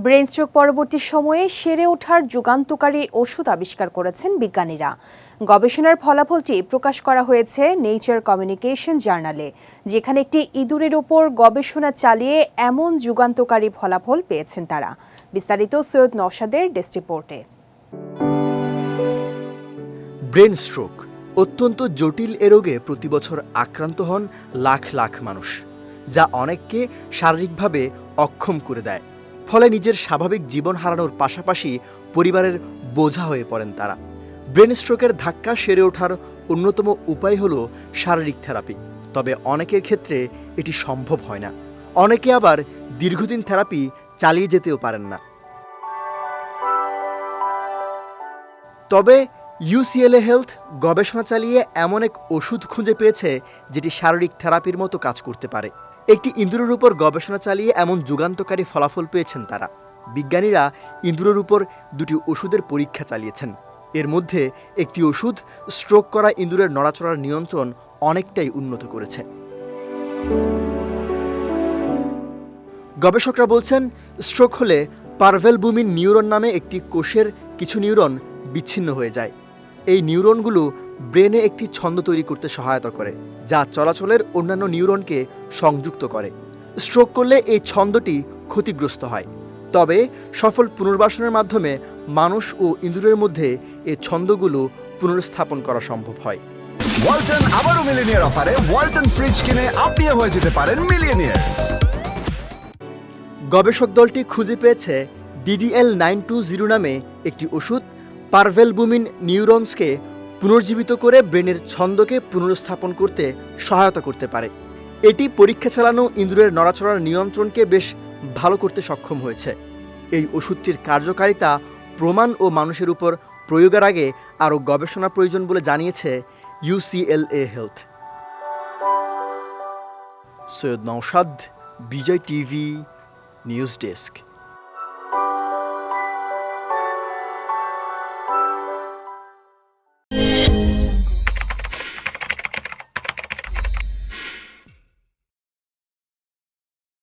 Brain stroke পরবর্তী সময়ে সেরে ওঠার যুগান্তকারী ওষুধ আবিষ্কার করেছেন বিজ্ঞানীরা। গবেষণার ফলাফলটি প্রকাশ করা হয়েছে নেচার কমিউনিকেশন জার্নালে, যেখানে একটি ইঁদুরের ওপর গবেষণা চালিয়ে এমন যুগান্তকারী ফলাফল পেয়েছেন তারা। বিস্তারিত সৈয়দ নওশাদের ডেস্ক রিপোর্টে। ব্রেন স্ট্রোক অত্যন্ত জটিল এ রোগে প্রতি বছর আক্রান্ত হন লাখ লাখ মানুষ, যা অনেককে শারীরিকভাবে অক্ষম করে দেয়। ফলে নিজের স্বাভাবিক জীবন হারানোর পাশাপাশি পরিবারের বোঝা হয়ে পড়েন তারা। ব্রেন স্ট্রোকের ধাক্কা সেরে ওঠার অন্যতম উপায় হল শারীরিক থেরাপি। তবে অনেকের ক্ষেত্রে এটি সম্ভব হয় না। অনেকে আবার দীর্ঘদিন থেরাপি চালিয়ে যেতেও পারেন না। তবে UCLA হেলথ গবেষণা চালিয়ে এমন এক ওষুধ খুঁজে পেয়েছে যেটি শারীরিক থেরাপির মতো কাজ করতে পারে। একটি ইঁদুরের উপর গবেষণা চালিয়ে এমন যুগান্তকারী ফলাফল পেয়েছেন তারা। বিজ্ঞানীরা ইঁদুরের উপর দুটি ওষুধের পরীক্ষা চালিয়েছেন। এর মধ্যে একটি ওষুধ স্ট্রোক করা ইঁদুরের নড়াচড়ার নিয়ন্ত্রণ অনেকটাই উন্নত করেছে। গবেষকরা বলছেন, স্ট্রোক হলে পারভেলবুমিন নিউরন নামে একটি কোষের কিছু নিউরন বিচ্ছিন্ন হয়ে যায়। এই নিউরনগুলো ব্রেনে একটি ছন্দ তৈরি করতে সহায়তা করে, যা চলাচলের অন্যান্য নিউরনকে সংযুক্ত করে। স্ট্রোক করলে এই ছন্দটি ক্ষতিগ্রস্ত হয়। তবে সফল পুনর্বাসনের মাধ্যমে মানুষ ও ইঁদুরের মধ্যে এই ছন্দগুলো পুনর্স্থাপন করা সম্ভব হয়। ওয়ালটন আবারও মিলিয়নিয়ার অফারে ওয়ালটন ফ্রিজ কিনে আপনিও হয়ে যেতে পারেন মিলিয়নিয়ার। গবেষক দলটি খুঁজে পেয়েছে DDL920 নামে একটি ওষুধ পারভেলবুমিন নিউরনসকে পুনর্জীবিত করে ব্রেনের ছন্দকে পুনর্স্থাপন করতে সহায়তা করতে পারে। এটি পরীক্ষা চালানো ইঁদুরের নড়াচড়ার নিয়ন্ত্রণকে বেশ ভালো করতে সক্ষম হয়েছে। এই ওষুধটির কার্যকারিতা প্রমাণ ও মানুষের উপর প্রয়োগের আগে আরও গবেষণা প্রয়োজন বলে জানিয়েছে UCLA হেলথ। সৈয়দ নওশাদ, বিজয় টিভি, নিউজ ডেস্ক।